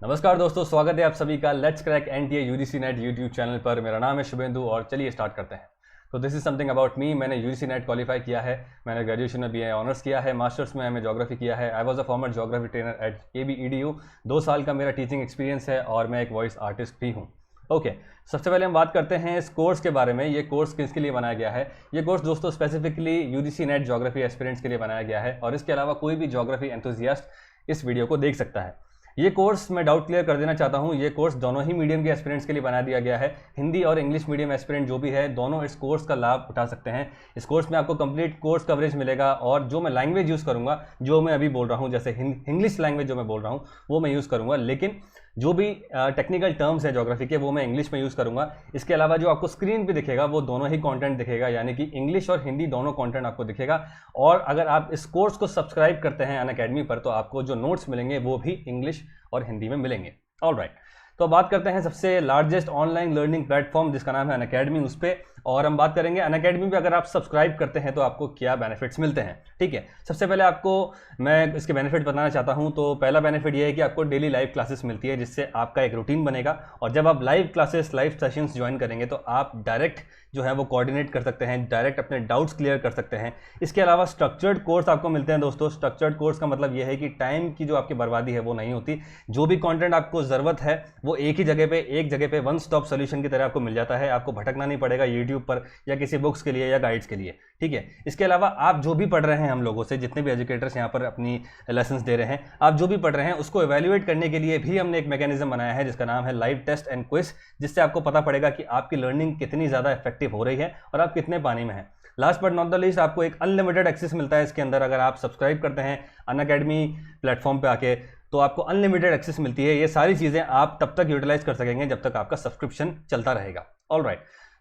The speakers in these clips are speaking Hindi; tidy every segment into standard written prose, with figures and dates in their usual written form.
नमस्कार दोस्तों, स्वागत है आप सभी का let's crack NTA UGC net YouTube channel पर। मेरा नाम है शुभेंदु और चलिए स्टार्ट करते हैं। तो this is something about me. मैंने यूजीसी नेट क्वालिफाई किया है, मैंने ग्रेजुएशन में बीए ऑनर्स किया है, मास्टर्स में मैंने ज्योग्राफी किया है। I was a former geography trainer at ABEDU। 2 साल का मेरा टीचिंग एक्सपीरियंस है और मैं एक वॉइस आर्टिस्ट भी हूँ। ओके, सबसे पहले हम बात करते हैं इस कोर्स के बारे में। ये कोर्स किसके लिए बनाया गया है? ये कोर्स दोस्तों specifically UGC net geography aspirants के लिए बनाया गया है और इसके अलावा कोई भी ज्योग्राफी एंथुसियास्ट इस वीडियो को देख सकता है। ये कोर्स मैं डाउट क्लियर कर देना चाहता हूँ, ये कोर्स दोनों ही मीडियम के एस्पिरेंट्स के लिए बना दिया गया है। हिंदी और इंग्लिश मीडियम एस्पिरेंट जो भी है, दोनों इस कोर्स का लाभ उठा सकते हैं। इस कोर्स में आपको कंप्लीट कोर्स कवरेज मिलेगा और जो मैं लैंग्वेज यूज़ करूँगा, जो मैं अभी बोल रहा हूँ, जैसे इंग्लिश लैंग्वेज जो मैं बोल रहा हूँ वो मैं यूज़ करूँगा, लेकिन जो भी टेक्निकल टर्म्स है ज्योग्राफी के वो मैं इंग्लिश में यूज़ करूँगा। इसके अलावा जो आपको स्क्रीन पे दिखेगा वो दोनों ही कंटेंट दिखेगा, यानी कि इंग्लिश और हिंदी दोनों कंटेंट आपको दिखेगा। और अगर आप इस कोर्स को सब्सक्राइब करते हैं अनअकैडमी पर तो आपको जो नोट्स मिलेंगे वो भी इंग्लिश और हिंदी में मिलेंगे। ऑलराइट, तो बात करते हैं सबसे लार्जेस्ट ऑनलाइन लर्निंग प्लेटफॉर्म जिसका नाम है अनअकैडमी, उस पर। और हम बात करेंगे अनअकैडमी पे अगर आप सब्सक्राइब करते हैं तो आपको क्या बेनिफिट्स मिलते हैं। ठीक है, सबसे पहले आपको मैं इसके बेनिफिट बताना चाहता हूं। तो पहला बेनिफिट ये है कि आपको डेली लाइव क्लासेस मिलती है, जिससे आपका एक रूटीन बनेगा। और जब आप live classes, live sessions join करेंगे तो आप डायरेक्ट जो है वो कोऑर्डिनेट कर सकते हैं, डायरेक्ट अपने डाउट्स क्लियर कर सकते हैं। इसके अलावा स्ट्रक्चर्ड कोर्स आपको मिलते हैं दोस्तों। स्ट्रक्चर्ड कोर्स का मतलब ये है कि टाइम की जो आपकी बर्बादी है वो नहीं होती। जो भी कंटेंट आपको ज़रूरत है वो एक जगह पे वन स्टॉप सोल्यूशन की तरह आपको मिल जाता है। आपको भटकना नहीं पड़ेगा यूट्यूब पर या किसी बुक्स के लिए या गाइड्स के लिए। ठीक है, इसके अलावा आप जो भी पढ़ रहे हैं, हम लोगों से जितने भी एजुकेटर्स यहाँ पर अपनी लेसन्स दे रहे हैं, आप जो भी पढ़ रहे हैं उसको एवेल्युएट करने के लिए भी हमने एक मैकेनिज्म बनाया है जिसका नाम है लाइव टेस्ट एंड क्विज, जिससे आपको पता पड़ेगा कि आपकी लर्निंग कितनी ज़्यादा इफेक्टिव हो रही है और आप कितने पानी में हैं। Last but not the least, आपको एक अनलिमिटेड एक्सेस मिलता है इसके अंदर। अगर आप सब्सक्राइब करते हैं अनअकैडमी प्लेटफॉर्म पे आके तो आपको अनलिमिटेड एक्सेस मिलती है। ये सारी चीज़ें आप तब तक यूटिलाइज कर सकेंगे जब तक आपका सब्सक्रिप्शन चलता रहेगा। ऑलराइट,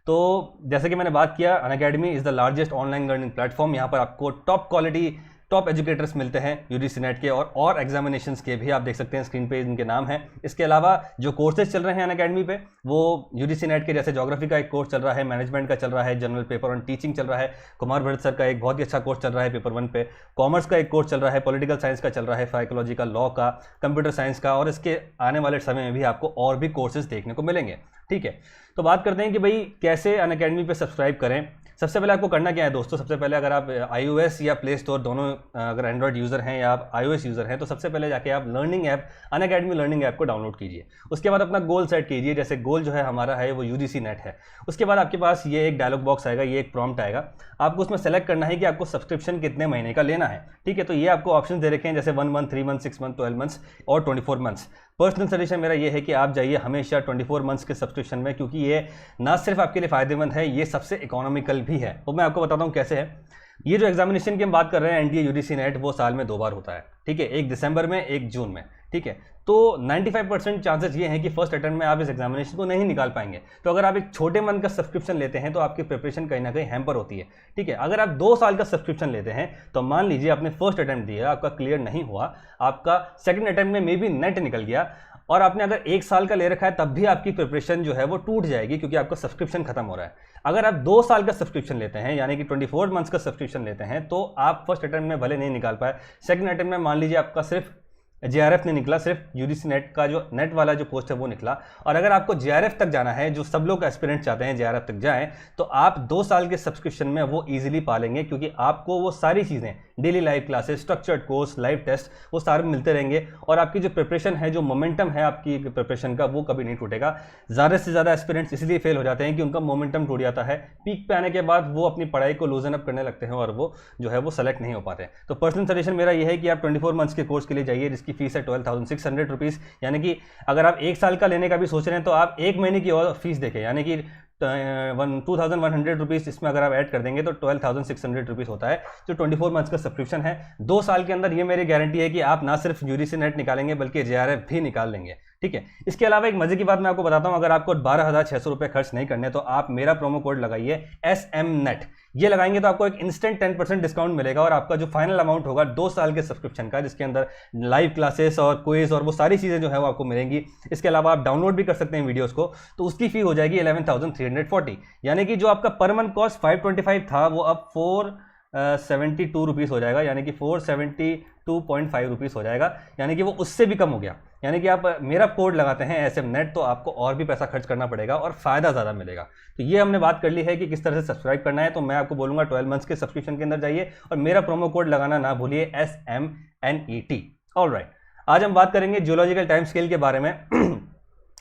तो जैसे कि मैंने बात किया, Unacademy is the largest online learning platform. यहाँ पर आपको टॉप क्वालिटी, टॉप एजुकेटर्स मिलते हैं यूजीसी नेट के और एग्जामिनेशंस के भी। आप देख सकते हैं स्क्रीन पे इनके नाम है। इसके अलावा जो कोर्सेज चल रहे हैं अनअकैडमी पे वो यूजीसी नेट के, जैसे ज्योग्राफी का एक कोर्स चल रहा है, मैनेजमेंट का चल रहा है, जनरल पेपर ऑन टीचिंग चल रहा है, कुमार भट्ट सर का एक बहुत ही अच्छा कोर्स चल रहा है पेपर 1 पे, कॉमर्स का एक कोर्स चल रहा है, पॉलिटिकल साइंस का चल रहा है, साइकोलॉजी का, लॉ का, कंप्यूटर साइंस का, और इसके आने वाले समय में भी आपको और भी कोर्सेज देखने को मिलेंगे। ठीक है, तो बात करते हैं कि भाई कैसे अनअकैडमी पे सब्सक्राइब करें। सबसे पहले आपको करना क्या है दोस्तों, सबसे पहले अगर आप iOS या प्ले स्टोर दोनों, अगर एंड्रॉयड यूज़र हैं या आप iOS यूज़र हैं, तो सबसे पहले जाके आप learning app, Unacademy learning app को डाउनलोड कीजिए। उसके बाद अपना गोल सेट कीजिए। जैसे गोल जो है हमारा है वो यूजीसी नेट है। उसके बाद आपके पास ये एक डायलॉग बॉक्स आएगा, ये एक प्रॉम्प्ट आएगा। आपको उसमें सेलेक्ट करना है कि आपको सब्सक्रिप्शन कितने महीने का लेना है। ठीक है, तो ये आपको ऑप्शन दे रखे हैं, जैसे 1 मंथ, 3 मंथ, 6 मंथ, 12 मंथ्स और 24 मंथ्स। पर्सनल सजेशन मेरा ये है कि आप जाइए हमेशा 24 मंथ्स के सब्सक्रिप्शन में, क्योंकि ये ना सिर्फ आपके लिए फ़ायदेमंद है, ये सबसे इकोनॉमिकल भी है। तो मैं आपको बताता हूँ कैसे है। ये जो एग्जामिनेशन की हम बात कर रहे हैं एनटीए यूजीसी नेट, वो साल में 2 बार होता है। ठीक है, एक दिसंबर में, एक जून में। ठीक है, तो 95% चांसेस ये हैं कि फर्स्ट अटेम्प्ट में आप इस एग्जामिनेशन को नहीं निकाल पाएंगे। तो अगर आप एक छोटे मन का सब्सक्रिप्शन लेते हैं तो आपकी प्रिपरेशन कहीं ना कहीं हैम्पर होती है। ठीक है, अगर आप 2 साल का सब्सक्रिप्शन लेते हैं तो मान लीजिए आपने फर्स्ट अटेम्प्ट दिया, आपका क्लियर नहीं हुआ, आपका सेकंड अटेम्प्ट में मे बी नेट निकल गया और आपने अगर 1 साल का ले रखा है, तब भी आपकी प्रिपरेशन जो है वो टूट जाएगी, क्योंकि आपका सब्सक्रिप्शन खत्म हो रहा है। अगर आप 2 साल का सब्सक्रिप्शन लेते हैं, यानी कि 24 मंथ्स का सब्सक्रिप्शन लेते हैं, तो आप फर्स्ट अटेम्प्ट में भले नहीं निकाल पाए, सेकंड अटेम्प्ट में मान लीजिए आपका सिर्फ JRF नहीं निकला, सिर्फ यूजीसी नेट का जो नेट वाला जो पोस्ट है वो निकला। और अगर आपको JRF तक जाना है, जो सब लोग एस्पिरेंट चाहते हैं JRF तक जाएं, तो आप 2 साल के सब्सक्रिप्शन में वो इजीली पा लेंगे, क्योंकि आपको वो सारी चीज़ें, daily live classes, structured course, live test, वो सारे मिलते रहेंगे। और आपकी जो प्रिपरेशन है, जो मोमेंटम है आपकी प्रिपरेशन का, वो कभी नहीं टूटेगा। ज़्यादा से ज़्यादा एस्पिरेंट्स इसलिए फेल हो जाते हैं कि उनका मोमेंटम टूट जाता है। पीक पे आने के बाद वो अपनी पढ़ाई को लूजन अप करने लगते हैं और वो जो है वो सेलेक्ट नहीं हो पाते। तो पर्सनल सजेशन मेरा ये है कि आप 24 मंथ्स के कोर्स के लिए जाइए, जिसकी फीस है 12,600 रुपीज़। यानी कि अगर आप 1 साल का लेने का भी सोच रहे हैं तो आप 1 महीने की और फीस देखें, यानी कि 2100 रुपीज़ इसमें अगर आप ऐड कर देंगे तो 12,600 रुपीज़ होता है, जो 24 मंथ्स का सब्सक्रिप्शन है। 2 साल के अंदर ये मेरी गारंटी है कि आप ना सिर्फ यूजीसी नेट निकालेंगे बल्कि JRF भी निकाल लेंगे। ठीक है, इसके अलावा एक मजे की बात मैं आपको बताता हूं, अगर आपको 12,600 रुपये खर्च नहीं करने तो आप मेरा प्रोमो कोड लगाइए SMNET। ये लगाएंगे तो आपको एक इंस्टेंट 10% डिस्काउंट मिलेगा और आपका जो फाइनल अमाउंट होगा 2 साल के सब्सक्रिप्शन का, जिसके अंदर लाइव क्लासेस और क्विज और वो सारी चीज़ें जो है वो आपको मिलेंगी। इसके अलावा आप डाउनलोड भी कर सकते हैं वीडियोस को, तो उसकी फी हो जाएगी 11,340। यानी कि जो आपका पर मंथ कॉस्ट 525 था वो अब ₹472 हो जाएगा, यानी कि 472.5 रुपीज़ हो जाएगा, यानी कि वो उससे भी कम हो गया। यानी कि आप मेरा कोड लगाते हैं SM NET तो आपको और भी पैसा खर्च करना पड़ेगा और फ़ायदा ज़्यादा मिलेगा। तो ये हमने बात कर ली है कि किस तरह से सब्सक्राइब करना है। तो मैं आपको बोलूँगा 12 मंथ्स के सब्सक्रिप्शन के अंदर जाइए और मेरा प्रोमो कोड लगाना ना भूलिए, SMNET। ऑलराइट, आज हम बात करेंगे जियोलॉजिकल टाइम स्केल के बारे में।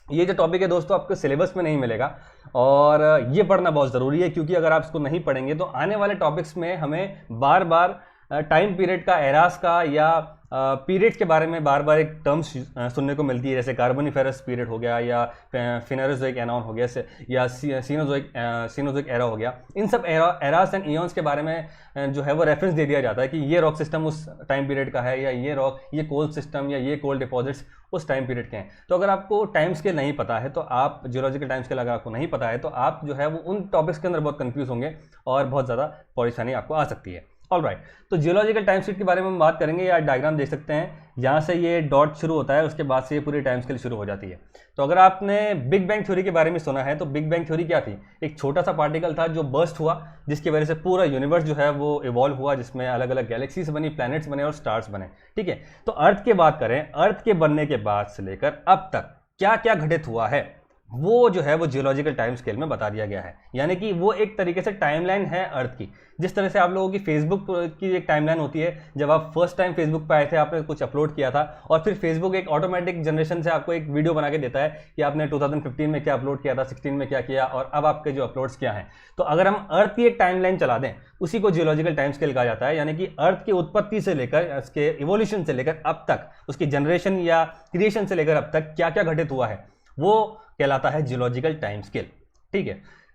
ये जो टॉपिक है दोस्तों आपको सिलेबस में नहीं मिलेगा और ये पढ़ना बहुत ज़रूरी है, क्योंकि अगर आप इसको नहीं पढ़ेंगे तो आने वाले टॉपिक्स में हमें बार बार टाइम पीरियड का, एरास का या पीरियड के बारे में बार बार एक टर्म्स सुनने को मिलती है, जैसे कार्बोनिफेरस पीरियड हो गया या फिनेरोजोइक एनॉन हो गया या सीनोजोइक एरा हो गया। इन सब एरास एंड इयॉन्स के बारे में जो है वो रेफरेंस दे दिया जाता है कि ये रॉक सिस्टम उस टाइम पीरियड का है, या ये कोल सिस्टम या ये कोल डिपॉजिट्स उस टाइम पीरियड के हैं। तो अगर आपको टाइम स्केल नहीं पता है तो आप जियोलॉजिकल टाइम स्केल अगर आपको नहीं पता है तो आप जो है वो उन टॉपिक्स के अंदर बहुत कंफ्यूज होंगे और बहुत ज़्यादा परेशानी आपको आ सकती है। ऑलराइट, तो जियोलॉजिकल टाइम स्केल के बारे में हम बात करेंगे। या डायग्राम देख सकते हैं, यहाँ से ये डॉट शुरू होता है, उसके बाद से ये पूरी टाइम स्केल शुरू हो जाती है। तो अगर आपने बिग बैंग थ्योरी के बारे में सुना है तो बिग बैंग थ्योरी क्या थी? एक छोटा सा पार्टिकल था जो बर्स्ट हुआ, जिसकी वजह से पूरा यूनिवर्स जो है वो इवॉल्व हुआ, जिसमें अलग अलग गैलेक्सीज बनी, प्लैनेट्स बने और स्टार्स बने। ठीक है, तो अर्थ की बात करें, अर्थ के बनने के बाद से लेकर अब तक क्या क्या घटित हुआ है वो जो है वो जियोलॉजिकल टाइम स्केल में बता दिया गया है। यानी कि वो एक तरीके से टाइमलाइन है अर्थ की। जिस तरह से आप लोगों की फेसबुक की एक टाइमलाइन होती है, जब आप फर्स्ट टाइम फेसबुक पे आए थे, आपने कुछ अपलोड किया था और फिर फेसबुक एक ऑटोमेटिक जनरेशन से आपको एक वीडियो बना के देता है कि आपने 2015 में क्या अपलोड किया था, 16 में क्या किया और अब आपके जो अपलोड्स क्या हैं। तो अगर हम अर्थ की एक टाइमलाइन चला दें, उसी को जियोलॉजिकल टाइम स्केल कहा जाता है। यानी कि अर्थ की उत्पत्ति से लेकर, उसके इवोल्यूशन से लेकर अब तक, उसकी जनरेशन या क्रिएशन से लेकर अब तक क्या क्या घटित हुआ है वो कहलाता है जियोलॉजिकल टाइम स्केल। ठीक है,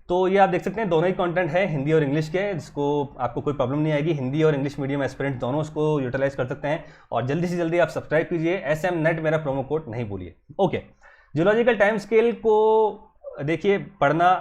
तो ये आप देख सकते हैं दोनों ही कंटेंट है, हिंदी और इंग्लिश के, जिसको आपको कोई प्रॉब्लम नहीं आएगी। हिंदी और इंग्लिश मीडियम एस्पिरेंट्स दोनों उसको यूटिलाइज कर सकते हैं। और जल्दी से जल्दी आप सब्सक्राइब कीजिए, SMNET मेरा प्रोमो कोड नहीं भूलिए। ओके, जियोलॉजिकल टाइम स्केल को देखिए, पढ़ना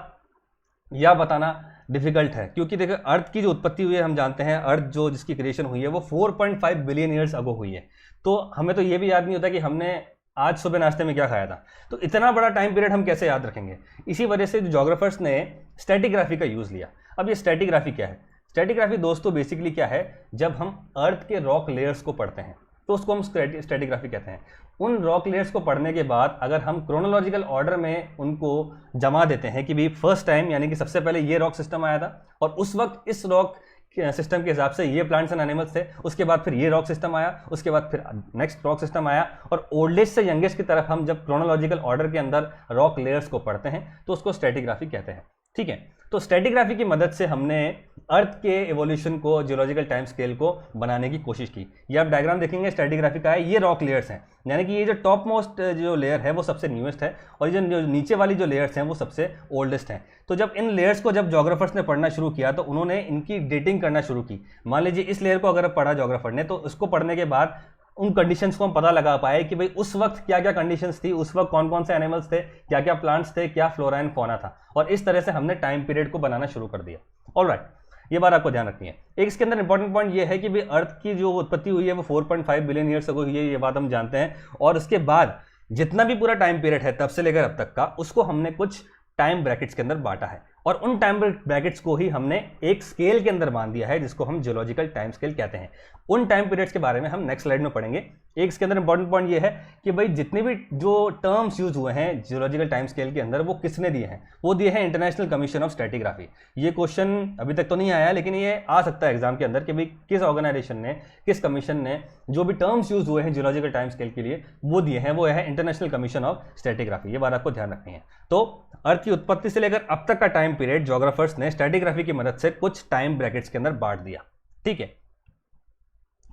या बताना डिफिकल्ट है, क्योंकि देखिए अर्थ की जो उत्पत्ति हुई है, हम जानते हैं अर्थ जो जिसकी क्रिएशन हुई है वो 4.5 बिलियन ईयर्स अगो हुई है। तो हमें तो ये भी याद नहीं होता कि हमने आज सुबह नाश्ते में क्या खाया था। तो इतना बड़ा टाइम पीरियड हम कैसे याद रखेंगे? इसी वजह से जोग्राफर्स ने स्ट्रेटिग्राफी का यूज़ लिया। अब ये स्ट्रेटिग्राफी क्या है? स्ट्रेटिग्राफी दोस्तों बेसिकली क्या है, जब हम अर्थ के रॉक लेयर्स को पढ़ते हैं तो उसको हम स्ट्रेटिग्राफी कहते हैं। उन रॉक लेयर्स को पढ़ने के बाद अगर हम क्रोनोलॉजिकल ऑर्डर में उनको जमा देते हैं कि भाई फर्स्ट टाइम, यानी कि सबसे पहले ये रॉक सिस्टम आया था और उस वक्त इस रॉक सिस्टम के हिसाब से ये प्लांट्स एंड एनिमल्स थे, उसके बाद फिर ये रॉक सिस्टम आया, उसके बाद फिर नेक्स्ट रॉक सिस्टम आया, और ओल्डेस्ट से यंगेस्ट की तरफ हम जब क्रोनोलॉजिकल ऑर्डर के अंदर रॉक लेयर्स को पढ़ते हैं तो उसको स्ट्रेटिग्राफी कहते हैं। ठीक है, तो स्ट्रेटिग्राफी की मदद से हमने अर्थ के एवोल्यूशन को, जियोलॉजिकल टाइम स्केल को बनाने की कोशिश की। ये आप डायग्राम देखेंगे स्ट्रेटिग्राफी का है, ये रॉक लेयर्स हैं, यानी कि ये जो टॉप मोस्ट जो लेयर है वो सबसे न्यूएस्ट है और ये जो नीचे वाली जो लेयर्स हैं वो सबसे ओल्डेस्ट हैं। तो जब इन लेयर्स को जब जोग्राफर्स ने पढ़ना शुरू किया तो उन्होंने इनकी डेटिंग करना शुरू की। मान लीजिए इस लेयर को अगर पढ़ा जोग्राफर ने, तो उसको पढ़ने के बाद उन कंडीशंस को हम पता लगा पाए कि भाई उस वक्त क्या क्या कंडीशंस थी, उस वक्त कौन कौन से एनिमल्स थे, क्या क्या प्लांट्स थे, क्या फ्लोरा एंड फौना था, और इस तरह से हमने टाइम पीरियड को बनाना शुरू कर दिया। ऑलराइट, ये बात आपको ध्यान रखनी है। एक इसके अंदर इंपॉर्टेंट पॉइंट ये है कि भाई अर्थ की जो उत्पत्ति हुई है वो 4.5 बिलियन ईयर्स अगो हुई है, ये बात हम जानते हैं। और उसके बाद जितना भी पूरा टाइम पीरियड है तब से लेकर अब तक का, उसको हमने कुछ टाइम ब्रैकेट्स के अंदर बांटा है और उन टाइम ब्रैकेट्स को ही हमने एक स्केल के अंदर बांध दिया है, जिसको हम जियोलॉजिकल टाइम स्केल कहते हैं। उन टाइम पीरियड्स के बारे में हम नेक्स्ट स्लाइड में पढ़ेंगे। एक इसके अंदर इंपॉर्टेंट पॉइंट ये है कि भाई जितने भी जो टर्म्स यूज हुए हैं जियोलॉजिकल टाइम स्केल के अंदर वो किसने दिए हैं? वो दिए हैं इंटरनेशनल कमीशन ऑफ स्ट्रेटिग्राफी। ये क्वेश्चन अभी तक तो नहीं आया, लेकिन ये आ सकता है एग्जाम के अंदर कि भाई किस ऑर्गेनाइजेशन ने, किस कमीशन ने जो भी टर्म्स यूज हुए हैं जियोलॉजिकल टाइम स्केल के लिए वो दिए हैं, वो है इंटरनेशनल कमीशन ऑफ स्ट्रेटिग्राफी। ये बात आपको ध्यान रखनी है। तो अर्थ की उत्पत्ति से लेकर अब तक का टाइम पीरियड जोग्राफर्स ने स्ट्रेटिग्राफी की मदद से कुछ टाइम ब्रैकेट्स के अंदर बांट दिया। ठीक है,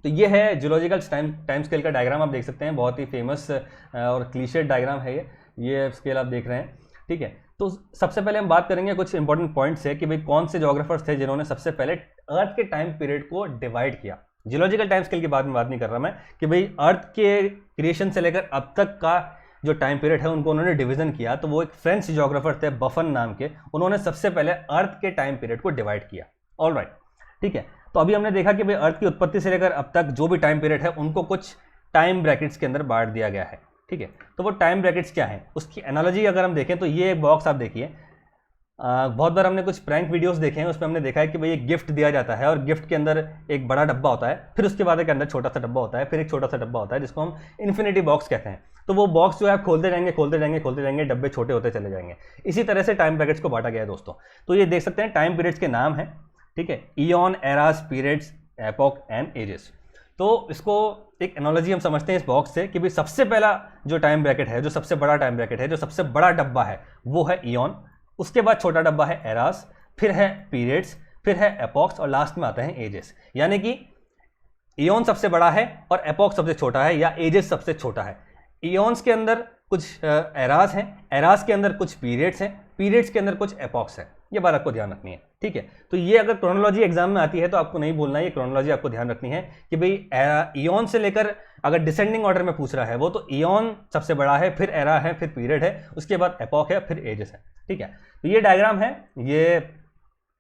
तो ये है जियोलॉजिकल टाइम स्केल का डायग्राम, आप देख सकते हैं, बहुत ही फेमस और क्लीशेड डायग्राम है ये स्केल आप देख रहे हैं। ठीक है, तो सबसे पहले हम बात करेंगे कुछ इंपॉर्टेंट पॉइंट्स है कि भाई कौन से जोग्राफर्स थे जिन्होंने सबसे पहले अर्थ के टाइम पीरियड को डिवाइड किया। जियोलॉजिकल टाइम स्केल की बात नहीं कर रहा मैं, कि भाई अर्थ के क्रिएशन से लेकर अब तक का जो टाइम पीरियड है उनको उन्होंने डिवीजन किया। तो वो एक फ्रेंच जोग्राफर थे बफन नाम के, उन्होंने सबसे पहले अर्थ के टाइम पीरियड को डिवाइड किया। ऑलराइट, ठीक है, तो अभी हमने देखा कि भाई अर्थ की उत्पत्ति से लेकर अब तक जो भी टाइम पीरियड है उनको कुछ टाइम ब्रैकेट्स के अंदर बांट दिया गया है। ठीक है, तो वो टाइम ब्रैकेट्स क्या है, उसकी एनालॉजी अगर हम देखें तो ये एक बॉक्स आप देखिए, बहुत बार हमने कुछ प्रैंक वीडियोस देखे हैं, उसमें हमने देखा है कि भाई एक गिफ्ट दिया जाता है और गिफ्ट के अंदर एक बड़ा डब्बा होता है, फिर उसके बाद एक अंदर छोटा सा डब्बा होता है, फिर एक छोटा सा डब्बा होता है जिसको हम इन्फिनिटी बॉक्स कहते हैं। तो वो बॉक्स जो है आप खोलते जाएंगे खोलते जाएंगे खोलते जाएंगे, डब्बे छोटे होते चले जाएंगे। इसी तरह से टाइम पीरियड्स को बांटा गया है दोस्तों। तो ये देख सकते हैं टाइम पीरियड्स के नाम है, ठीक है, eon, eras, periods, epoch and ages. तो इसको एक एनालॉजी हम समझते हैं इस बॉक्स से कि भाई सबसे पहला जो टाइम ब्रैकेट है, जो सबसे बड़ा टाइम ब्रैकेट है, जो सबसे बड़ा डब्बा है वो है ईयन, उसके बाद छोटा डब्बा है एरास, फिर है पीरियड्स, फिर है एपॉक्स और लास्ट में आते हैं एजेस। यानी कि ईयन सबसे बड़ा है और एपॉक्स सबसे छोटा है या एजेस सबसे छोटा है। ईयन्स के अंदर कुछ एरास हैं, एरास के अंदर कुछ पीरियड्स हैं, पीरियड्स के अंदर कुछ एपॉक्स है। ये बात आपको ध्यान रखनी है, ठीक है। तो ये अगर क्रोनोलॉजी एग्जाम में आती है तो आपको नहीं बोलना है, ये क्रोनोलॉजी आपको ध्यान रखनी है कि भाई ईयन से लेकर अगर डिसेंडिंग ऑर्डर में पूछ रहा है वो, तो ईयन सबसे बड़ा है, फिर एरा है, फिर पीरियड है, उसके बाद एपॉक है, फिर एजेस है, ठीक है। तो ये डायग्राम है, ये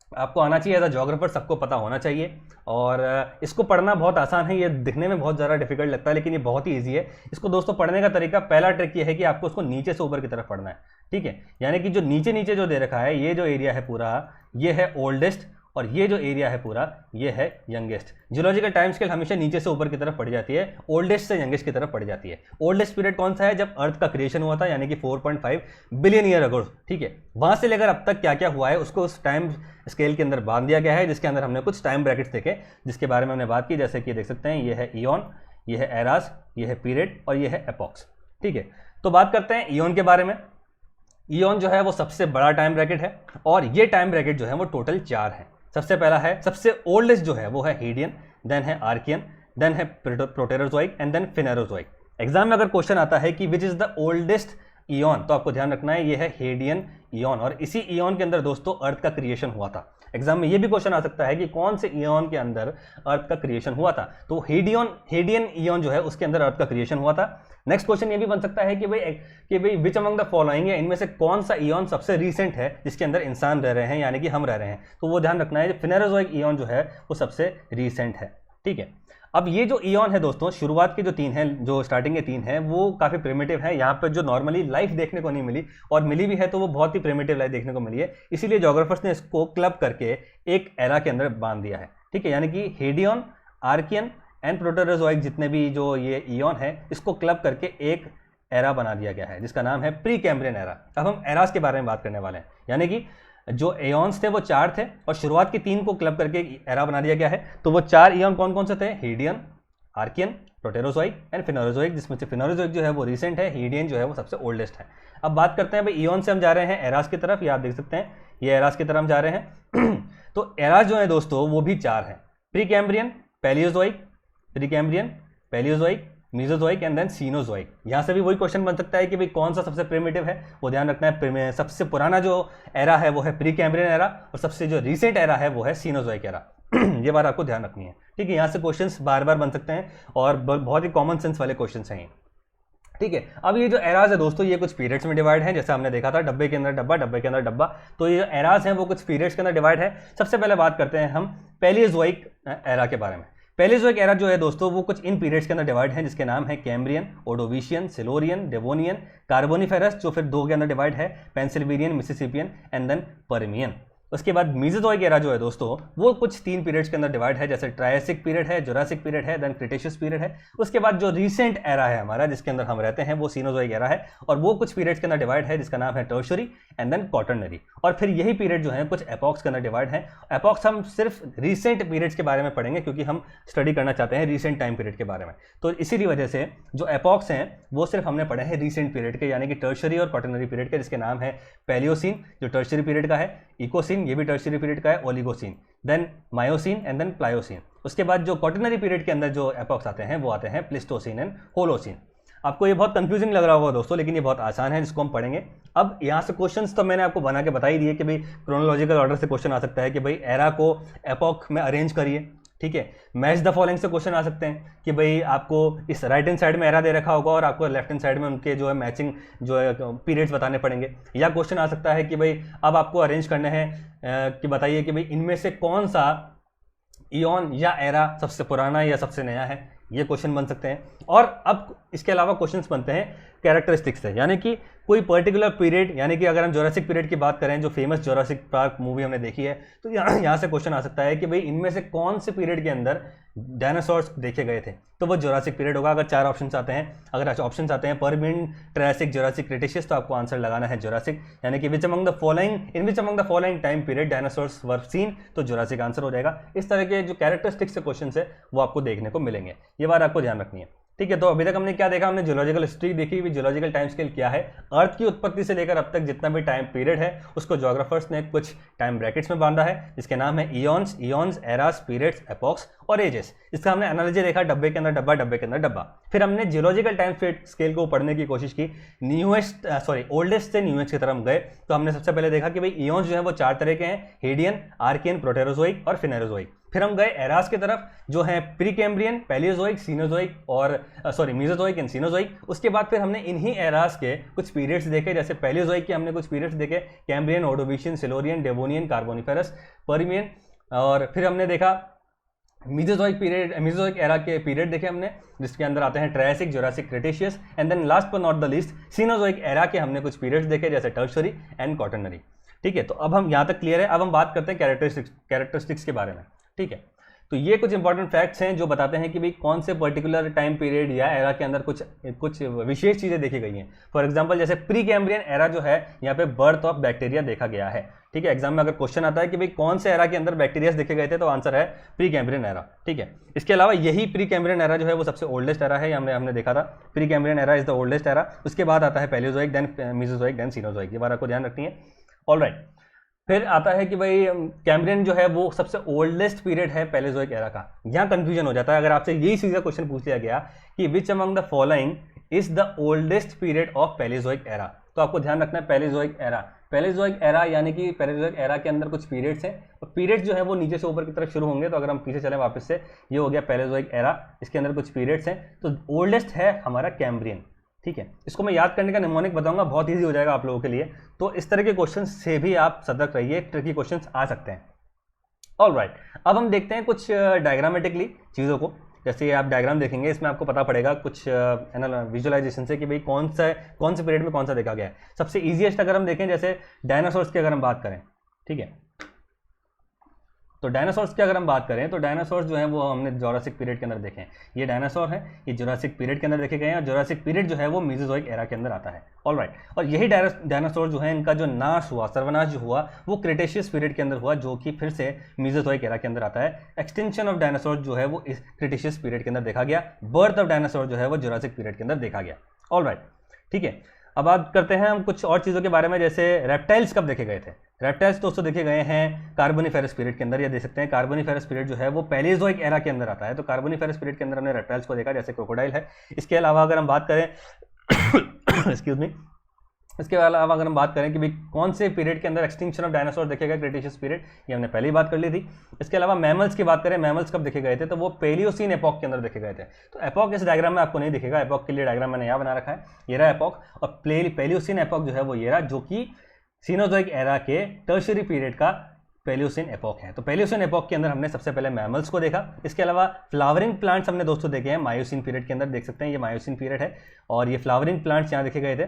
आपको आना चाहिए, एज अ जोग्राफर सबको पता होना चाहिए। और इसको पढ़ना बहुत आसान है, ये दिखने में बहुत ज़्यादा डिफिकल्ट लगता है लेकिन ये बहुत ही ईजी है। इसको दोस्तों पढ़ने का तरीका, पहला ट्रिक ये है कि आपको उसको नीचे से ऊपर की तरफ पढ़ना है, ठीक है। यानी कि जो नीचे नीचे जो दे रखा है, ये जो एरिया है पूरा, ये है ओल्डेस्ट, और ये जो एरिया है पूरा, ये है यंगेस्ट। जियोलॉजिकल टाइम स्केल हमेशा नीचे से ऊपर की तरफ पढ़ी जाती है, ओल्डेस्ट से यंगेस्ट की तरफ पढ़ी जाती है। ओल्डेस्ट पीरियड कौन सा है? जब अर्थ का क्रिएशन हुआ था, यानी कि 4.5 बिलियन ईयर अगो, ठीक है। वहां से लेकर अब तक क्या क्या हुआ है उसको उस टाइम स्केल के अंदर बांध दिया गया है, जिसके अंदर हमने कुछ टाइम ब्रैकेट्स देखे जिसके बारे में हमने बात की। जैसे कि देख सकते हैं, ये है ईयन, ये है एरास, ये है पीरियड और ये है एपॉक्स, ठीक है। तो बात करते हैं ईयन के बारे में। ईयन जो है वो सबसे बड़ा टाइम ब्रैकेट है और ये टाइम ब्रैकेट जो है वो टोटल 4 है। सबसे पहला है, सबसे ओल्डेस्ट जो है वो है हेडियन, देन है आर्कियन, देन है प्रोटेरोजोइक एंड देन फिनेरोजोइक। एग्जाम में अगर क्वेश्चन आता है कि विच इज द ओल्डेस्ट ईयन, तो आपको ध्यान रखना है ये है हेडियन ईयन, और इसी ईयन के अंदर दोस्तों अर्थ का क्रिएशन हुआ था। एग्जाम में ये भी क्वेश्चन आ सकता है कि कौन से ईयन के अंदर अर्थ का क्रिएशन हुआ था, तो हेडियन ईयन जो है उसके अंदर अर्थ का क्रिएशन हुआ था। नेक्स्ट क्वेश्चन ये भी बन सकता है कि भाई विच अमंग द फॉलोइंग, इनमें से कौन सा ईयन सबसे रीसेंट है जिसके अंदर इंसान रह रहे हैं, यानी कि हम रह रहे हैं। तो वो ध्यान रखना है, फिनेरोजोइक ईयन जो है वो सबसे रीसेंट है, ठीक है। अब ये जो ईयन है दोस्तों, शुरुआत के जो 3 हैं, जो स्टार्टिंग के 3 हैं, वो काफ़ी प्रिमिटिव है। यहाँ पर जो नॉर्मली लाइफ देखने को नहीं मिली, और मिली भी है तो वो बहुत ही प्रिमिटिव लाइफ देखने को मिली है, इसीलिए जोग्राफर्स ने इसको क्लब करके एक एरा के अंदर बांध दिया है, ठीक है। यानी कि हेडियन, आर्कियन एंड प्रोटेरोजोइक, जितने भी जो ये ईयन है, इसको क्लब करके एक एरा बना दिया गया है जिसका नाम है प्री कैम्ब्रियन एरा। अब हम एरास के बारे में बात करने वाले हैं, यानी कि जो एयन्स थे वो 4 थे और शुरुआत के 3 को क्लब करके एरा बना दिया गया है। तो वो 4 ईयन कौन कौन से थे? हेडियन, आर्कियन, प्रोटेरोजोइक एंड फिनेरोजोइक, जिसमें से फिनेरोजोइक जो है वो रिसेंट है, हेडियन जो है वो सबसे ओल्डेस्ट है। अब बात करते हैं भाई ईयन से हम जा रहे हैं एरास की तरफ, ये आप देख सकते हैं, ये एरास की तरफ हम जा रहे हैं। तो एरास जो है दोस्तों वो भी 4 है, Precambrian, Paleozoic, Precambrian, Paleozoic, Mesozoic and then Cenozoic. यहाँ से भी वही क्वेश्चन बन सकता है कि भाई कौन सा सबसे प्रिमिटिव है, वो ध्यान रखना है। सबसे पुराना जो एरा है वो है प्री कैम्ब्रियन एरा और सबसे जो रीसेंट एरा है वो है सीनोजोइक एरा। ये बात आपको ध्यान रखनी है, ठीक है। यहाँ से क्वेश्चंस बार बार बन सकते हैं और बहुत ही कॉमन सेंस वाले क्वेश्चंस हैं, ठीक है। अब ये जो एराज है दोस्तों, ये कुछ पीरियड्स में डिवाइड है, जैसा हमने देखा था, डब्बे के अंदर डब्बा, डब्बे के अंदर डब्बा। तो ये जो एराज हैं वो कुछ पीरियड्स के अंदर डिवाइड है। सबसे पहले बात करते हैं हम पैलियोजोइक एरा के बारे में। पैलियोजोइक एरा जो है दोस्तों वो कुछ इन पीरियड्स के अंदर डिवाइड है, जिसके नाम है Cambrian, Ordovician, Silurian, Devonian, Carboniferous, जो फिर 2 के अंदर डिवाइड है, Pennsylvanian, Mississippian and then Permian. उसके बाद मीजोजोइक एरा जो है दोस्तों वो कुछ 3 पीरियड्स के अंदर डिवाइड है, जैसे ट्रायसिक पीरियड है, जुरासिक पीरियड है, देन क्रिटेशियस पीरियड है। उसके बाद जो रीसेंट एरा है हमारा, जिसके अंदर हम रहते हैं, वो सीनोजोइक एरा है और वो कुछ पीरियड्स के अंदर डिवाइड है, जिसका नाम है टर्शरी एंड देन क्वाटरनरी। और फिर यही पीरियड जो है कुछ एपॉक्स के अंदर डिवाइड है। एपॉक्स हम सिर्फ रीसेंट पीरियड्स के बारे में पढ़ेंगे क्योंकि हम स्टडी करना चाहते हैं रीसेंट टाइम पीरियड के बारे में। तो इसी वजह से जो एपॉक्स हैं वो सिर्फ हमने पढ़े हैं रीसेंट पीरियड के, यानी कि टर्शरी और क्वाटरनरी पीरियड के, जिसके नाम है पैलियोसिन जो टर्शरी पीरियड का है, इकोसिन ये भी टर्शरी पीरियड का है, Oligocene, then Miocene and then Pliocene. उसके बाद जो क्वाटरनरी पीरियड के अंदर जो एपॉक्स आते हैं वो आते हैं प्लिस्टोसिन एंड होलोसिन। आपको ये बहुत कंफ्यूजिंग लग रहा होगा दोस्तों, लेकिन ये बहुत आसान है, जिसको हम पढ़ेंगे। अब यहाँ से क्वेश्चंस तो मैंने आपको बना के बता ही दिए कि भाई क्रोनोलॉजिकल ऑर्डर से क्वेश्चन आ सकता है कि भाई एरा को एपॉक में अरेंज करिए, ठीक है। मैच द फॉलोइंग से क्वेश्चन आ सकते हैं कि भाई आपको इस राइट हैंड साइड में एरा दे रखा होगा और आपको लेफ्ट हैंड साइड में उनके जो है मैचिंग जो है पीरियड्स बताने पड़ेंगे। या क्वेश्चन आ सकता है कि भाई अब आपको अरेंज करने हैं कि बताइए कि भाई इनमें से कौन सा ईयन या एरा सबसे पुराना या सबसे नया है, ये क्वेश्चन बन सकते हैं। और अब इसके अलावा क्वेश्चंस बनते हैं कैरेक्टरिस्टिक्स से, यानी कि कोई पर्टिकुलर पीरियड, यानी कि अगर हम जोरासिक पीरियड की बात करें, जो फेमस जोरासिक पार्क मूवी हमने देखी है, तो यहाँ से क्वेश्चन आ सकता है कि भाई इनमें से कौन से पीरियड के अंदर डायनासोर्स देखे गए थे, तो वो जोरासिक पीरियड होगा। अगर 4 ऑप्शंस आते हैं, अगर ऑप्शंस आते हैं परमियन, ट्रायसिक, जोरासिक, क्रिटेशियस, तो आपको आंसर लगाना है जोरासिक, यानी कि which among the following time period dinosaurs were seen, तो जोरासिक आंसर हो जाएगा। इस तरह के जो कैरेक्टरिस्टिक्स से क्वेश्चन है वो आपको देखने को मिलेंगे, ये बात आपको ध्यान रखनी है, ठीक है। तो अभी तक हमने क्या देखा, हमने जियोलॉजिकल हिस्ट्री देखी, जियोलॉजिकल टाइम स्केल क्या है, अर्थ की उत्पत्ति से लेकर अब तक जितना भी टाइम पीरियड है उसको ज्योग्राफर्स ने कुछ टाइम ब्रैकेट्स में बांधा है, जिसके नाम है इयॉन्स, एरास, पीरियड्स, एपॉक्स और एजेस। इसका हमने एनालॉजी देखा, डब्बे के अंदर डब्बा, डब्बे के अंदर डब्बा। फिर हमने जियोलॉजिकल टाइम स्केल को पढ़ने की कोशिश की, ओल्डेस्ट से न्यूएस्ट की तरफ गए। तो हमने सबसे पहले देखा कि भाई इयॉन्स जो है वो 4 तरह के हैं, हेडियन, आर्कियन, प्रोटेरोजोइक और फिनेरोजोइक। फिर हम गए एरास की तरफ, जो है प्री कैम्ब्रियन, पैलियोजोइक, सीनोजोइक और मीजोजोइक एंड सीनोजोइक। उसके बाद फिर हमने इन्हीं एरास के कुछ पीरियड्स देखे, जैसे पैलियोजोइक के हमने कुछ पीरियड्स देखे, Cambrian, Ordovician, Silurian, Devonian, Carboniferous, Permian. और फिर हमने देखा मीजोजोइक एरा के पीरियड देखे हमने, जिसके अंदर आते हैं Triassic, Jurassic, Cretaceous and then last but not the least Cenozoic era के हमने कुछ पीरियड्स देखे, जैसे टर्शरी एंड क्वाटरनरी, ठीक है। तो अब हम यहाँ तक क्लियर है। अब हम बात करते हैं कैरेक्टरिस्टिक्स के बारे में, ठीक है। तो ये कुछ इंपॉर्टेंट फैक्ट्स हैं जो बताते हैं कि भाई कौन से पर्टिकुलर टाइम पीरियड या एरा के अंदर कुछ विशेष चीज़ें देखी गई हैं। फॉर एग्जांपल जैसे प्री कैम्ब्रियन एरा जो है, यहाँ पे बर्थ ऑफ बैक्टीरिया देखा गया है, ठीक है। एग्जाम में अगर क्वेश्चन आता है कि भाई कौन से एरा के अंदर बैक्टीरिया देखे गए थे, तो आंसर है प्री कैम्ब्रियन एरा, ठीक है। इसके अलावा यही प्री कैम्ब्रियन एरा जो है वो सबसे ओल्डेस्ट एरा है, हमने देखा था Precambrian era is the oldest era. उसके बाद आता है Paleozoic, then Mesozoic, then Cenozoic, ये बात आपको ध्यान रखनी है। ऑलराइट, फिर आता है कि भाई कैम्ब्रियन जो है वो सबसे ओल्डेस्ट पीरियड है पैलेजोइक एरा का। यहाँ कंफ्यूजन हो जाता है अगर आपसे यही सीधा क्वेश्चन पूछ लिया गया कि which among the following is the oldest period of Palaeozoic era, तो आपको ध्यान रखना है पैलेजोइक एरा यानी कि पैलेजोइक एरा के अंदर कुछ पीरियड्स हैं, और पीरियड्स जो है वो नीचे से ऊपर की तरफ शुरू होंगे। तो अगर हम पीछे चलें वापस से, ये हो गया पैलेजोइक एरा, इसके अंदर कुछ पीरियड्स हैं, तो ओल्डेस्ट है हमारा कैम्ब्रियन, ठीक है। इसको मैं याद करने का निमोनिक बताऊंगा, बहुत इजी हो जाएगा आप लोगों के लिए। तो इस तरह के क्वेश्चन से भी आप सतर्क रहिए, ट्रिकी क्वेश्चन आ सकते हैं। ऑलराइट, अब हम देखते हैं कुछ डायग्रामेटिकली चीज़ों को। जैसे आप डायग्राम देखेंगे, इसमें आपको पता पड़ेगा कुछ विजुअलाइजेशन से कि भाई कौन से पीरियड में कौन सा देखा गया है। सबसे ईजीएस्ट अगर हम देखें, जैसे डायनासोर्स की अगर हम बात करें, ठीक है, तो डायनासोर्स की अगर हम बात करें तो डायनासोर्स जो है वो हमने जोरासिक पीरियड के अंदर देखे हैं। ये डायनासोर है, ये जोरासिक पीरियड के अंदर देखे गए हैं, और जोरासिक पीरियड जो है वो मीसोजोइक एरा के अंदर आता है। ऑलराइट, और यही डायनासोर जो है, इनका जो नाश हुआ, सर्वनाश जो हुआ, वो क्रिटेशियस पीरियड के अंदर हुआ, जो कि फिर से मीसोजोइक एरा के अंदर आता है। एक्सटेंशन ऑफ डायनासोर जो है वो इस क्रिटेशियस पीरियड के अंदर देखा गया। बर्थ ऑफ डायनासोर जो है वो जोरासिक पीरियड के अंदर देखा गया। ऑलराइट, ठीक है। अब बात करते हैं हम कुछ और चीज़ों के बारे में, जैसे रेप्टाइल्स कब देखे गए थे। रेप्टाइल्स दोस्तों देखे गए हैं कार्बोनिफेरस पीरियड के अंदर। ये देख सकते हैं कार्बोनिफेरस पीरियड जो है वो पैलेजोइक एरा के अंदर आता है। तो कार्बोनिफेरस पीरियड के अंदर हमने रेप्टाइल्स को देखा, जैसे क्रोकोडाइल है। इसके अलावा अगर हम बात करें एक्सक्यूज मी, इसके अलावा अगर हम बात करें कि भाई कौन से पीरियड के अंदर एक्सटिंक्शन ऑफ डायनासोर देखे गए, क्रिटेशियस पीरियड, ये हमने पहले ही बात कर ली थी। इसके अलावा मैमल्स की बात करें, मैमल्स कब देखे गए थे, तो वो पेलियोसीन एपॉक के अंदर देखे गए थे। तो एपॉक इस डायग्राम में आपको नहीं दिखेगा, एपॉक के लिए डायग्राम मैंने यहाँ बना रखा है, ये रहा एपॉक। और पेलियोसीन एपॉक जो है वो ये रहा, जो कि सीनोजोइक एरा के टर्शियरी पीरियड का पैलियोसीन एपॉक है। तो पैलियोसीन एपॉक के अंदर हमने सबसे पहले मैमल्स को देखा। इसके अलावा फ्लावरिंग प्लांट्स हमने दोस्तों देखे हैं मायोसिन पीरियड के अंदर, देख सकते हैं ये मायोसिन पीरियड है, और ये फ्लावरिंग प्लांट्स यहाँ देखे गए थे।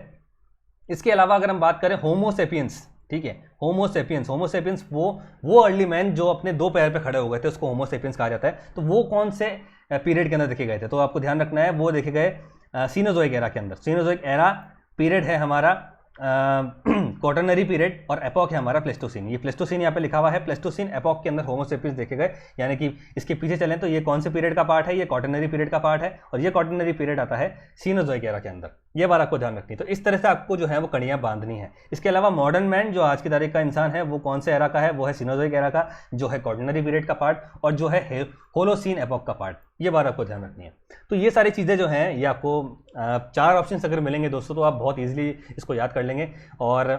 इसके अलावा अगर हम बात करें होमोसेपियंस, ठीक है, होमोसेपियंस वो अर्ली मैन जो अपने 2 पैर पे खड़े हो गए थे, उसको होमोसेपियंस कहा जाता है। तो वो कौन से पीरियड के अंदर देखे गए थे, तो आपको ध्यान रखना है, वो देखे गए सीनोजोइक एरा के अंदर। सीनोजोइक एरा पीरियड है हमारा क्वाटरनरी पीरियड, और एपॉक है हमारा प्लेस्टोसीन। ये प्लेस्टोसीन यहाँ पे लिखा हुआ है, प्लेस्टोसीन एपॉक के अंदर होमोसेपियंस देखे गए। यानी कि इसके पीछे चलें तो ये कौन से पीरियड का पार्ट है, ये क्वाटरनरी पीरियड का पार्ट है, और ये क्वाटरनरी पीरियड आता है सीनोजोइक एरा के अंदर। ये बात आपको ध्यान रखनी है। तो इस तरह से आपको जो है वो कड़ियाँ बांधनी है। इसके अलावा मॉडर्न मैन जो आज की तारीख का इंसान है, वो कौन से एरा का है, वो है सीनोजोइक एरा का, जो है क्वाटरनरी पीरियड का पार्ट, और जो है होलोसीन एपॉक का पार्ट। ये बात आपको ध्यान रखनी है। तो ये सारी चीज़ें जो हैं, ये आपको 4 ऑप्शंस अगर मिलेंगे दोस्तों, तो आप बहुत ईजिली इसको याद कर लेंगे। और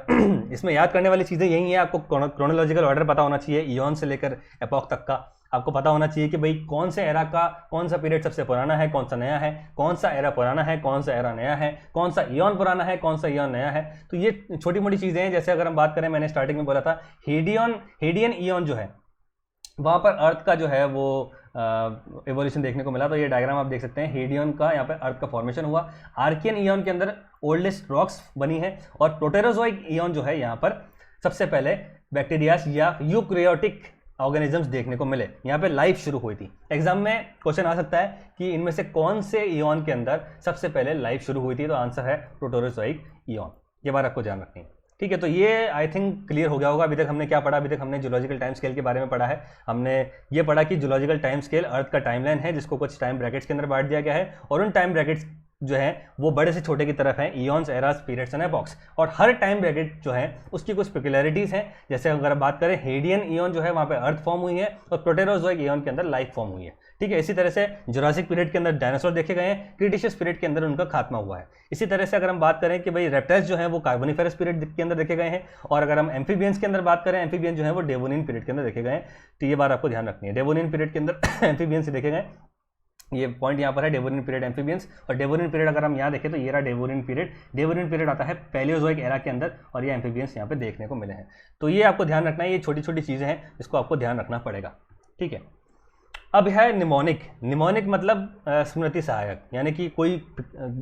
इसमें याद करने वाली चीज़ें यही हैं, आपको क्रोनोलॉजिकल ऑर्डर पता होना चाहिए, इयॉन से लेकर एपॉक तक का आपको पता होना चाहिए कि भाई कौन से एरा का कौन सा पीरियड सबसे पुराना है, कौन सा नया है, कौन सा एरा पुराना है, कौन सा एरा नया है, कौन सा इयॉन पुराना है, कौन सा इयॉन नया है। तो ये छोटी मोटी चीज़ें हैं। जैसे अगर हम बात करें, मैंने स्टार्टिंग में बोला था हेडियन इयॉन जो है, वहाँ पर अर्थ का जो है वो एवोल्यूशन देखने को मिला। तो ये डायग्राम आप देख सकते हैं, हेडियन का यहाँ पे अर्थ का फॉर्मेशन हुआ, आर्कियन ईयन के अंदर ओल्डेस्ट रॉक्स बनी है, और प्रोटेरोजोइक ईयन जो है यहाँ पर सबसे पहले बैक्टीरियाज या यूकैरियोटिक ऑर्गेनिजम्स देखने को मिले, यहाँ पे लाइफ शुरू हुई थी। एग्जाम में क्वेश्चन आ सकता है कि इनमें से कौन से ईयन के अंदर सबसे पहले लाइफ शुरू हुई थी, तो आंसर है प्रोटेरोजोइक ईयन। ये बात आपको ध्यान रखनी है, ठीक है। तो ये आई थिंक क्लियर हो गया होगा। अभी तक हमने क्या पढ़ा, अभी तक हमने जियोलॉजिकल टाइम स्केल के बारे में पढ़ा है। हमने ये पढ़ा कि जियोलॉजिकल टाइम स्केल अर्थ का टाइमलाइन है जिसको कुछ टाइम ब्रैकेट्स के अंदर बांट दिया गया है, और उन टाइम ब्रैकेट्स जो है वो बड़े से छोटे की तरफ हैं, ईयन्स, एरास, पीरियड्स एंड एपॉक्स, और हर टाइम ब्रैकेट जो है उसकी कुछ पेक्युलरिटीज हैं। जैसे अगर बात करें हेडियन ईयन जो है वहाँ पे अर्थ फॉर्म हुई है, और प्रोटेरोजोइक ईयन के अंदर लाइफ फॉर्म हुई है, ठीक है। इसी तरह से जुरासिक पीरियड के अंदर डायनासोर देखे गए हैं, क्रिटेशियस पीरियड के अंदर उनका खात्मा हुआ है। इसी तरह से अगर हम बात करें कि भाई रेप्टाइल्स जो है वो कार्बोनिफेरस पीरियड के अंदर देखे गए हैं, और अगर हम एम्फीबियंस के अंदर बात करें, एम्फीबियन जो है वो डेवोनियन पीरियड के अंदर देखे गए हैं। तो ये बात आपको ध्यान रखनी है, डेवोनियन पीरियड के अंदर एम्फीबियंस देखे गए, ये पॉइंट यहाँ पर है डेवोनियन पीरियड, एम्फीबियंस। और डेवोनियन पीरियड अगर हम यहाँ देखें तो ये रहा डेवोनियन पीरियड। डेवोनियन पीरियड आता है पैलियोजोइक एरा के अंदर, और ये एम्फीबियंस यहाँ पे देखने को मिले हैं। तो ये आपको ध्यान रखना है, ये छोटी छोटी चीज़ें हैं जिसको आपको ध्यान रखना पड़ेगा, ठीक है। अब है निमोनिक। निमोनिक मतलब स्मृति सहायक, यानी कि कोई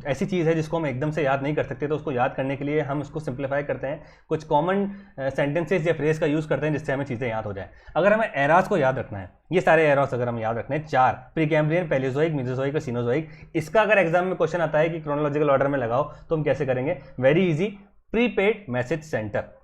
ऐसी चीज़ है जिसको हम एकदम से याद नहीं कर सकते, तो उसको याद करने के लिए हम उसको सिंप्लीफाई करते हैं, कुछ कॉमन सेंटेंसेस या फ्रेज का यूज़ करते हैं जिससे हमें चीज़ें याद हो जाए। अगर हमें एरास को याद रखना है, ये सारे एरास अगर हम याद रखना है, 4 प्रीकैम्ब्रियन, पैलियोजोइक, मेसोजोइक और सीनोजोइक, इसका अगर एग्जाम में क्वेश्चन आता है कि क्रोनोलॉजिकल ऑर्डर में लगाओ तो हम कैसे करेंगे? Very easy, prepaid message centre.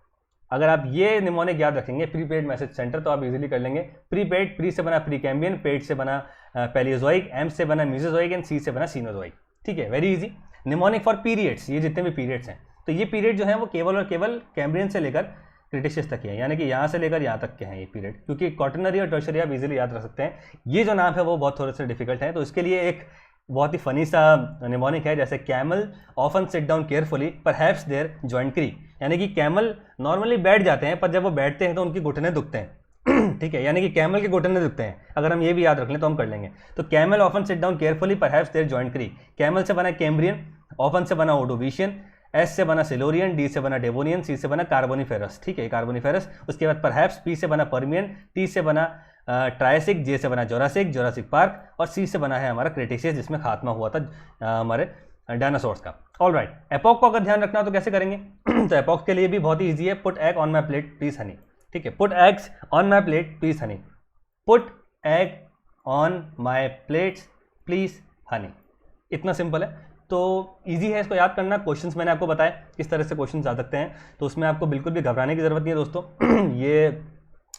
अगर आप ये निमोनिक याद रखेंगे, प्रीपेड मैसेज सेंटर, तो आप इजीली कर लेंगे। प्रीपेड, प्री से बना प्रीकैम्बियन, पेड से बना पैलियोजोइक, एम से बना मेसोजोइक एंड सी से बना सीनोजोइक, ठीक है, very easy. Mnemonic for periods, ये जितने भी पीरियड्स हैं, तो ये पीरियड जो है वो केवल और केवल कैम्ब्रियन से लेकर क्रिटेशियस तक है, यानी कि यहाँ से लेकर यहाँ तक के हैं ये पीरियड, क्योंकि क्वाटरनरी और टर्शियरी आप इजीली याद रख सकते हैं। ये जो नाम है वो बहुत थोड़े से डिफिकल्ट है, तो इसके लिए एक बहुत ही फनी सा निमोनिक है, जैसे camel often sit down carefully perhaps their joint cry, यानी कि कैमल नॉर्मली बैठ जाते हैं पर जब वो बैठते हैं तो उनकी घुटने दुखते हैं ठीक है, यानी कि कैमल के घुटने दुखते हैं। अगर हम ये भी याद रख लें तो हम कर लेंगे। तो camel often sit down carefully perhaps their joint cry, camel से बना कैम्ब्रियन, ऑफन से बना ओडोविशियन, एस से बना सिलोरियन, डी से बना डेवोनियन, सी से बना कार्बोनिफेरस, ठीक है, कार्बोनिफेरस। उसके बाद परहैप्स, पी से बना पर्मियन, टी से बना ट्रायसिक, जे से बना जोरासिक, जोरासिक पार्क, और सी से बना है हमारा क्रिटेशियस जिसमें खात्मा हुआ था हमारे डायनासोर्स का। ऑल राइट, एपॉक को अगर ध्यान रखना तो कैसे करेंगे? तो एपॉक के लिए भी बहुत ही ईजी है, put egg on my plate please Honey, ठीक है, put eggs on my plate please Honey, put egg on my plates please Honey, इतना सिंपल है। तो इजी है इसको याद करना। क्वेश्चंस मैंने आपको बताया किस तरह से क्वेश्चंस आ सकते हैं, तो उसमें आपको बिल्कुल भी घबराने की जरूरत नहीं है दोस्तों ये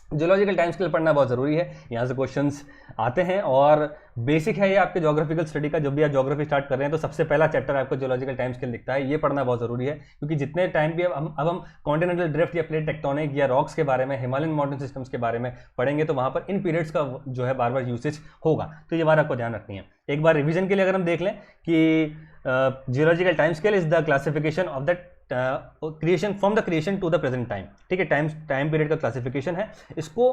जियोलॉजिकल टाइम स्केल पढ़ना बहुत ज़रूरी है, यहाँ से क्वेश्चंस आते हैं और बेसिक है ये आपके ज्योग्राफिकल स्टडी का। जब भी आप ज्योग्राफी स्टार्ट कर रहे हैं तो सबसे पहला चैप्टर आपको जियोलॉजिकल टाइम स्केल दिखता है, ये पढ़ना बहुत ज़रूरी है, क्योंकि जितने टाइम भी अब हम कॉन्टिनेंटल ड्रिफ्ट या प्लेट टेक्टोनिक या रॉक्स के बारे में, हिमालयन माउंटेन सिस्टम्स के बारे में पढ़ेंगे तो वहाँ पर इन पीरियड्स का जो है बार बार यूसेज होगा, तो ये बात आपको ध्यान रखनी है। एक बार रिविजन के लिए अगर हम देख लें कि geological time scale is the classification of the creation from the creation to the present time, ठीक है, टाइम पीरियड का क्लासिफिकेशन है। इसको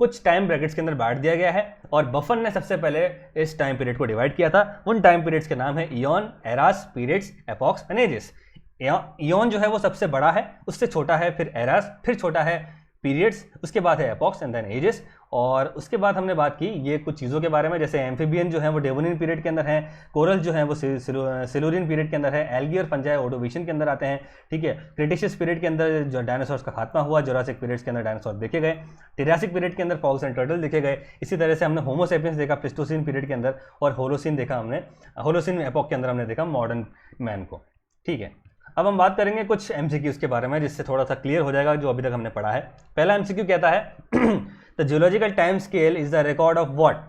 कुछ टाइम ब्रैकेट्स के अंदर बांट दिया गया है और बफन ने सबसे पहले इस टाइम पीरियड को डिवाइड किया था। उन टाइम पीरियड्स के नाम है eon, eras, periods, epochs and ages. Eon जो है वो सबसे बड़ा है, उससे छोटा है फिर एरास, फिर छोटा है पीरियड्स, उसके बाद है एपॉक्स एंड देन एजेस। और उसके बाद हमने बात की ये कुछ चीज़ों के बारे में, जैसे एम्फीबियन जो है वो डेवोनियन पीरियड के अंदर है, कोरल जो है वो सिलूरियन पीरियड के अंदर है, एल्गी और फंजाई ओडोविशियन के अंदर आते हैं, ठीक है। क्रिटेशियस पीरियड के अंदर जो डायनासोर्स का खात्मा हुआ, जोरासिक पीरियड्स के अंदर डायनासोर देखे गए, टिरासिक पीरियड के अंदर फॉक्स एंड टर्टल देखे गए। इसी तरह से हमने होमो सेपियंस देखा प्लेस्टोसीन पीरियड के अंदर, और होलोसीन देखा हमने, होलोसीन एपॉक के अंदर हमने देखा मॉडर्न मैन को, ठीक है। अब हम बात करेंगे कुछ एमसीक्यूज के बारे में जिससे थोड़ा सा क्लियर हो जाएगा जो अभी तक हमने पढ़ा है। पहला एमसीक्यू कहता है the geological time scale is the record of what?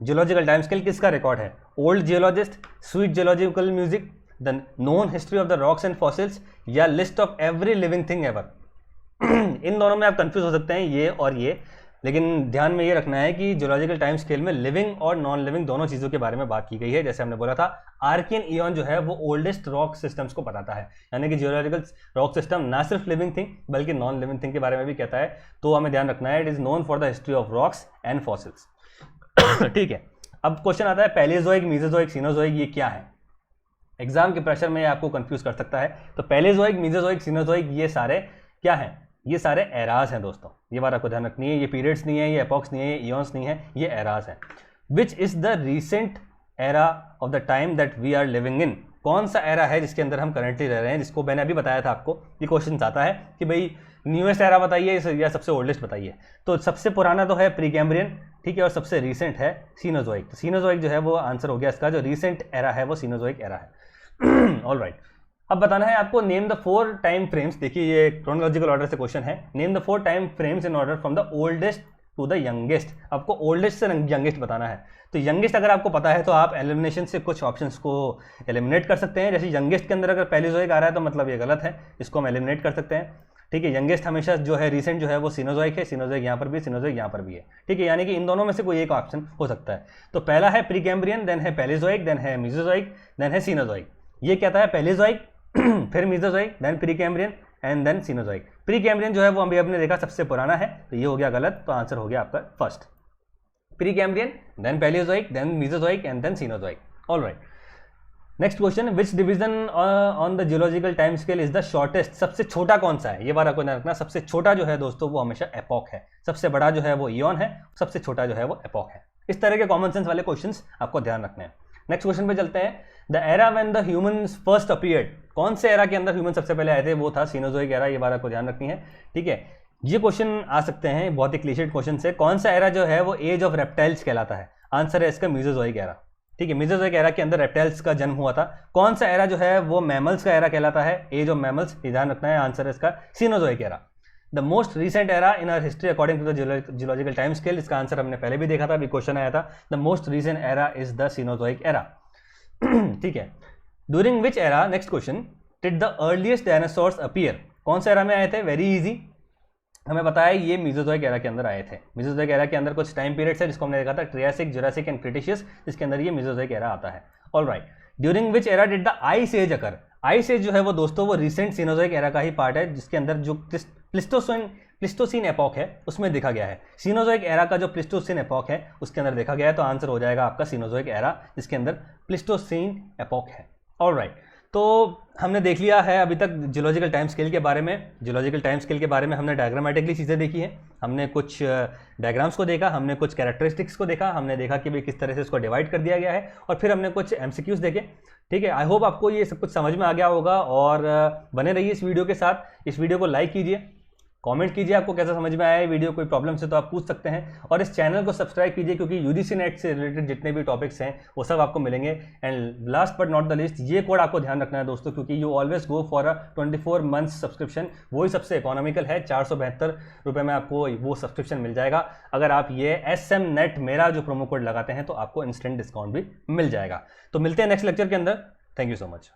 Geological time scale किसका रिकॉर्ड है? Old geologist, sweet geological music, the known history of the rocks and fossils, या list of every living thing ever. इन दोनों में आप कंफ्यूज हो सकते हैं, ये और ये, लेकिन ध्यान में ये रखना है कि जियोलॉजिकल टाइम स्केल में लिविंग और नॉन लिविंग दोनों चीज़ों के बारे में बात की गई है। जैसे हमने बोला था आर्कियन ईयन जो है वो ओल्डेस्ट रॉक सिस्टम्स को बताता है, यानी कि जियोलॉजिकल रॉक सिस्टम ना सिर्फ लिविंग थिंग बल्कि नॉन लिविंग थिंग के बारे में भी कहता है, तो हमें ध्यान रखना है it is known for the history of rocks and fossils ठीक है। अब क्वेश्चन आता है पैलेजोइक, मीजोजोइक, सीनोजोइक ये क्या है? एग्जाम के प्रेशर में आपको कंफ्यूज कर सकता है। तो पैलेजोइक, मीजोजोइक, सीनोजोइक ये सारे क्या हैं? ये सारे एराज हैं दोस्तों, ये बात आपको ध्यान रखनी है। ये पीरियड्स नहीं है, ये एपॉक्स नहीं है, ये इयॉन्स नहीं है, ये एराज हैं। Which is the recent era of the time that we are living in, कौन सा एरा है जिसके अंदर हम करंटली रह रहे हैं, जिसको मैंने अभी बताया था आपको। ये क्वेश्चन आता है कि भाई न्यूएस्ट एरा बताइए या सबसे ओल्डेस्ट बताइए। तो सबसे पुराना तो है प्री कैम्ब्रियन, ठीक है, और सबसे रीसेंट है सीनोजोइक। तो सीनोजोइक जो है वो आंसर हो गया इसका, जो रीसेंट एरा है वो सीनोजोइक एरा है। ऑल राइट, अब बताना है आपको नेम द 4 टाइम फ्रेम्स। देखिए ये क्रोनोलॉजिकल ऑर्डर से क्वेश्चन है। Name the 4 time frames in order from the oldest to the youngest. आपको ओल्डेस्ट से यंगेस्ट बताना है। तो यंगेस्ट अगर आपको पता है तो आप एलिमिनेशन से कुछ ऑप्शंस को एलिमिनेट कर सकते हैं। जैसे यंगेस्ट के अंदर अगर पैलियोजोइक आ रहा है तो मतलब ये गलत है, इसको हम एलिमिनेट कर सकते हैं, ठीक है। यंगेस्ट हमेशा जो है रीसेंट जो है वो सीनोजोइक है, सीनोजोइक यहाँ पर भी, सीनोजोइक यहाँ पर भी है, ठीक है। यानी कि इन दोनों में से कोई एक ऑप्शन हो सकता है। तो पहला है प्री कैम्ब्रियन, देन है पैलियोजोइक, देन है मीसोजोइक, देन है सीनोजोइक। ये कहता है पैलियोजोइक, फिर Mesozoic, then Precambrian and then Cenozoic. Precambrian जो है वो अभी आपने देखा सबसे पुराना है, तो ये हो गया गलत। तो आंसर हो गया आपका first Precambrian, then Paleozoic, then Mesozoic and then Cenozoic. All right, next question, which division on the geological time scale is the shortest. सबसे छोटा कौन सा है, ये बार आपको ध्यान रखना। सबसे छोटा जो है दोस्तों वो हमेशा एपॉक है, सबसे बड़ा जो है वो ईयन है, सबसे छोटा जो है वो एपॉक है। इस तरह के कॉमन सेंस वाले क्वेश्चंस आपको ध्यान रखने हैं। नेक्स्ट क्वेश्चन पे चलते हैं। The era when the humans first appeared, कौन से एरा के अंदर ह्यूमन सबसे पहले आए थे, वो था सीनोजोइक एरा। ये बार आपको ध्यान रखनी है, ठीक है। ये क्वेश्चन आ सकते हैं, बहुत ही क्लीशेड क्वेश्चन से। कौन सा एरा जो है वो एज ऑफ रेप्टाइल्स कहलाता है, आंसर है इसका मीसोजोइक एरा, ठीक है। मीसोजोइक एरा के अंदर रेप्टाइल्स का जन्म हुआ था। कौन सा एरा जो है वो मैमल्स का एरा कहलाता है, एज ऑफ मैमल्स, ध्यान रखना है, आंसर है इसका Cenozoic era. The most recent era in our history according to the geological time scale, इसका आंसर हमने पहले भी देखा था, अभी क्वेश्चन आया था। The most recent era is the Cenozoic era, ठीक है। During which era, next question, did the earliest dinosaurs appear, कौन सा एरा में आए थे, वेरी इजी, हमें पता है ये मीसोजोइक एरा के अंदर आए थे। मीसोजोइक एरा के अंदर कुछ टाइम पीरियड्स है जिसको हमने देखा था, ट्रियासिक, जुरासिक एंड क्रिटेशियस, जिसके अंदर ये मीसोजोइक एरा आता है। All right, during which era did the ice age occur, ice age जो है वो दोस्तों वो रिसेंट सीनोजोइक एरा का ही पार्ट है, जिसके अंदर जो प्लिस्टोसीन एपॉक है उसमें देखा गया है। सीनोजोइक एरा का जो प्लिस्टोसीन एपॉक है उसके अंदर देखा गया है, तो आंसर हो जाएगा आपका सीनोजोइक एरा, जिसके अंदर प्लिस्टोसीन एपॉक है। ऑल राइट, तो हमने देख लिया है अभी तक जियोलॉजिकल टाइम स्केल के बारे में। जियोलॉजिकल टाइम स्केल के बारे में हमने डायग्रामेटिकली चीज़ें देखी हैं, हमने कुछ डायग्राम्स को देखा, हमने कुछ कैरेक्टरिस्टिक्स को देखा, हमने देखा कि भाई किस तरह से इसको डिवाइड कर दिया गया है, और फिर हमने कुछ एमसीक्यूज देखे, ठीक है। आई होप आपको ये सब कुछ समझ में आ गया होगा, और बने रहिए इस वीडियो के साथ। इस वीडियो को लाइक कीजिए, कमेंट कीजिए आपको कैसा समझ में आया वीडियो, कोई प्रॉब्लम से तो आप पूछ सकते हैं, और इस चैनल को सब्सक्राइब कीजिए क्योंकि यूजीसी नेट से रिलेटेड जितने भी टॉपिक्स हैं वो सब आपको मिलेंगे। And last but not the list, ये कोड आपको ध्यान रखना है दोस्तों, क्योंकि you always go for a 24 months subscription, वही सबसे इकोनॉमिकल है। 472 रुपये में आपको वो सब्सक्रिप्शन मिल जाएगा। अगर आप ये SM नेट मेरा जो प्रोमो कोड लगाते हैं तो आपको इंस्टेंट डिस्काउंट भी मिल जाएगा। तो मिलते हैं नेक्स्ट लेक्चर के अंदर। Thank you so much.